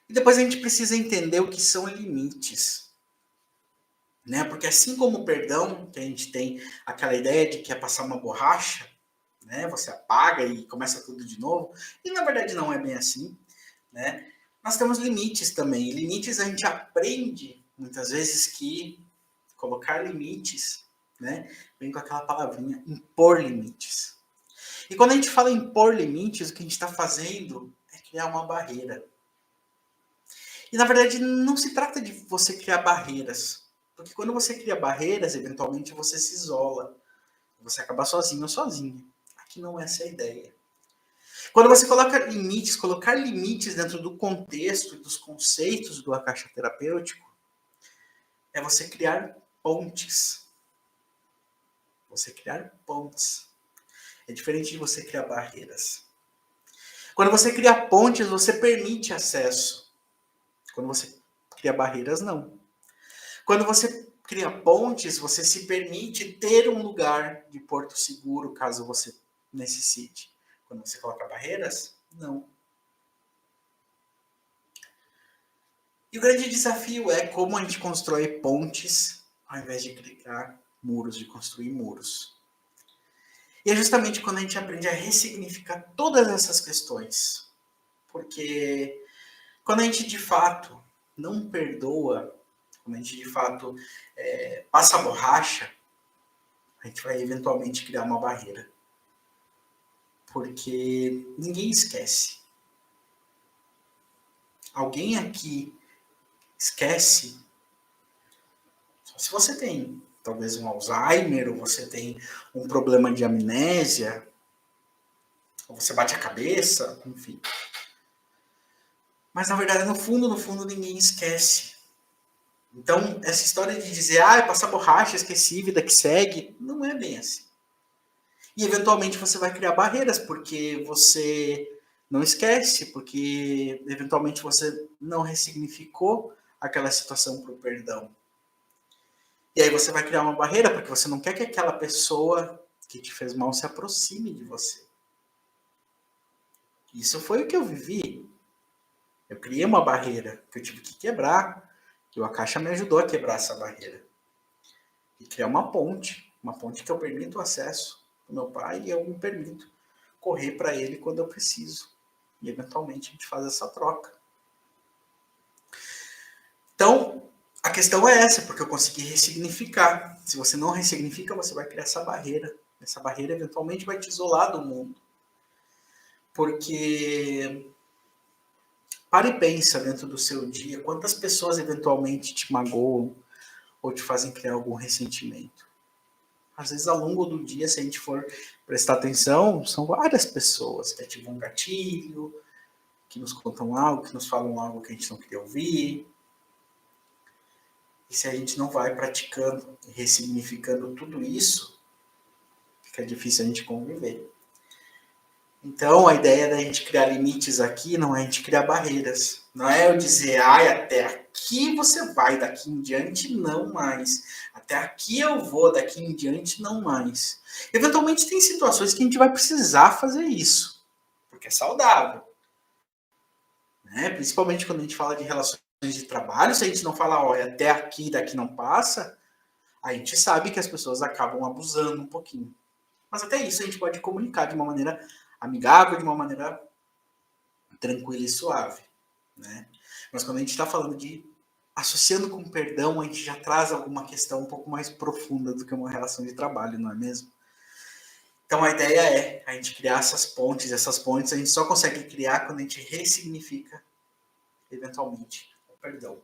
E depois a gente precisa entender o que são limites, né? Porque assim como o perdão, que a gente tem aquela ideia de que é passar uma borracha, né? Você apaga e começa tudo de novo, e na verdade não é bem assim, né? Nós temos limites também. E limites a gente aprende muitas vezes que colocar limites, né? Vem com aquela palavrinha, impor limites. E quando a gente fala em impor limites, o que a gente está fazendo é criar uma barreira. E na verdade não se trata de você criar barreiras. Porque quando você cria barreiras, eventualmente você se isola. Você acaba sozinho ou sozinha. Aqui não é essa a ideia. Quando você coloca limites, colocar limites dentro do contexto e dos conceitos do akasha terapêutico, é você criar pontes. Você criar pontes. É diferente de você criar barreiras. Quando você cria pontes, você permite acesso. Quando você cria barreiras, não. Quando você cria pontes, você se permite ter um lugar de porto seguro, caso você necessite. Quando você coloca barreiras, não. E o grande desafio é como a gente constrói pontes ao invés de criar muros, de construir muros. E é justamente quando a gente aprende a ressignificar todas essas questões. Porque quando a gente de fato não perdoa, quando a gente de fato passa a borracha, a gente vai eventualmente criar uma barreira. Porque ninguém esquece. Alguém aqui esquece, só se você tem talvez um Alzheimer, ou você tem um problema de amnésia, ou você bate a cabeça, enfim. Mas na verdade, no fundo, ninguém esquece. Então, essa história de dizer, passa borracha, esqueci, vida que segue, não é bem assim. E eventualmente você vai criar barreiras, porque você não esquece, porque eventualmente você não ressignificou aquela situação para o perdão. E aí você vai criar uma barreira, porque você não quer que aquela pessoa que te fez mal se aproxime de você. Isso foi o que eu vivi. Eu criei uma barreira que eu tive que quebrar, e o Akasha me ajudou a quebrar essa barreira. E criar uma ponte que eu permito o acesso ao meu pai e eu me permito correr para ele quando eu preciso. E eventualmente a gente faz essa troca. Então, a questão é essa, porque eu consegui ressignificar. Se você não ressignifica, você vai criar essa barreira. Essa barreira eventualmente vai te isolar do mundo. Porque para e pensa dentro do seu dia, quantas pessoas eventualmente te magoam ou te fazem criar algum ressentimento. Às vezes, ao longo do dia, se a gente for prestar atenção, são várias pessoas que ativam um gatilho, que nos contam algo, que nos falam algo que a gente não queria ouvir. E se a gente não vai praticando e ressignificando tudo isso, fica difícil a gente conviver. Então, a ideia da gente criar limites aqui não é a gente criar barreiras. Não é eu dizer, até aqui você vai, daqui em diante não mais. Até aqui eu vou, daqui em diante não mais. Eventualmente tem situações que a gente vai precisar fazer isso, porque é saudável. Né? Principalmente quando a gente fala de relações de trabalho, se a gente não fala, olha, até aqui, daqui não passa, a gente sabe que as pessoas acabam abusando um pouquinho. Mas até isso a gente pode comunicar de uma maneira amigável, de uma maneira tranquila e suave. Né? Mas quando a gente está falando de associando com perdão, a gente já traz alguma questão um pouco mais profunda do que uma relação de trabalho, não é mesmo? Então a ideia é a gente criar essas pontes a gente só consegue criar quando a gente ressignifica, eventualmente, o perdão.